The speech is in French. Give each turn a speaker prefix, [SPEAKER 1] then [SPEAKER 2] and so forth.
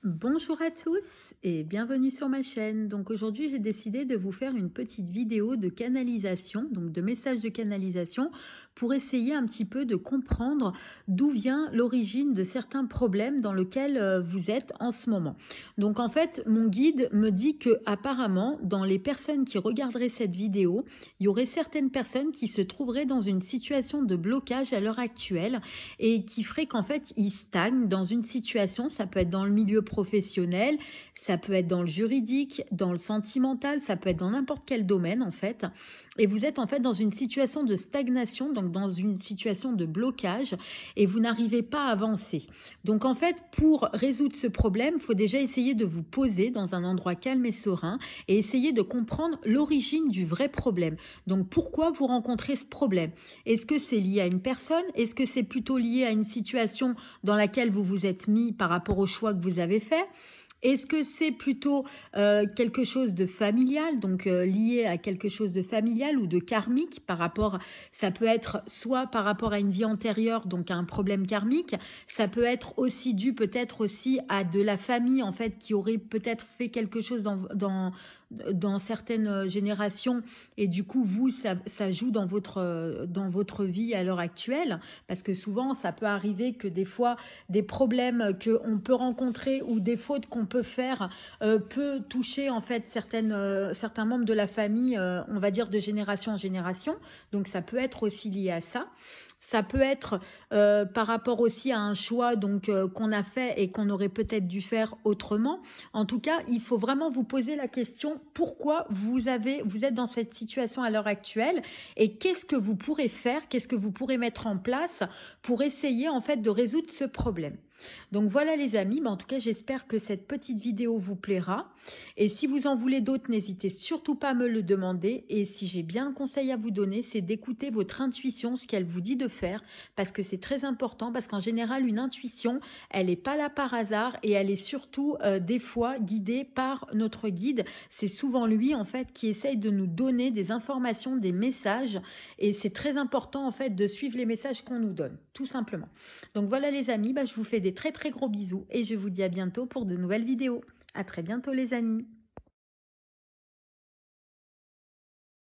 [SPEAKER 1] Bonjour à tous et bienvenue sur ma chaîne. Donc aujourd'hui, j'ai décidé de vous faire une petite vidéo de canalisation, donc de message de canalisation, pour essayer un petit peu de comprendre d'où vient l'origine de certains problèmes dans lesquels vous êtes en ce moment. Donc en fait, mon guide me dit que apparemment, dans les personnes qui regarderaient cette vidéo, il y aurait certaines personnes qui se trouveraient dans une situation de blocage à l'heure actuelle et qui ferait qu'en fait, ils stagnent dans une situation. Ça peut être dans le milieu professionnel, ça peut être dans le juridique, dans le sentimental, ça peut être dans n'importe quel domaine en fait. Et vous êtes en fait dans une situation de stagnation, donc dans une situation de blocage et vous n'arrivez pas à avancer. Donc en fait, pour résoudre ce problème, il faut déjà essayer de vous poser dans un endroit calme et serein et essayer de comprendre l'origine du vrai problème. Donc pourquoi vous rencontrez ce problème? Est-ce que c'est lié à une personne? Est-ce que c'est plutôt lié à une situation dans laquelle vous vous êtes mis par rapport au choix que vous avez fait? Est-ce que c'est plutôt quelque chose de familial, donc lié à quelque chose de familial ou de karmique par rapport, ça peut être soit par rapport à une vie antérieure, donc à un problème karmique, ça peut être aussi dû peut-être aussi à de la famille en fait qui aurait peut-être fait quelque chose dans certaines générations et du coup vous ça joue dans votre vie à l'heure actuelle parce que souvent ça peut arriver que des fois des problèmes qu'on peut rencontrer ou des fautes qu'on peut faire peut toucher en fait certains membres de la famille, on va dire de génération en génération. Donc ça peut être aussi lié à ça. Ça peut être par rapport aussi à un choix donc qu'on a fait et qu'on aurait peut-être dû faire autrement. En tout cas, il faut vraiment vous poser la question pourquoi vous êtes dans cette situation à l'heure actuelle et qu'est-ce que vous pourrez faire, qu'est-ce que vous pourrez mettre en place pour essayer en fait de résoudre ce problème. Donc voilà les amis, en tout cas j'espère que cette petite vidéo vous plaira et si vous en voulez d'autres, n'hésitez surtout pas à me le demander et si j'ai bien un conseil à vous donner, c'est d'écouter votre intuition, ce qu'elle vous dit de faire parce que c'est très important parce qu'en général une intuition, elle n'est pas là par hasard et elle est surtout des fois guidée par notre guide. C'est souvent lui en fait qui essaye de nous donner des informations, des messages et c'est très important en fait de suivre les messages qu'on nous donne, tout simplement. Donc voilà les amis, je vous fais des très gros bisous et je vous dis à bientôt pour de nouvelles vidéos. À très bientôt les amis.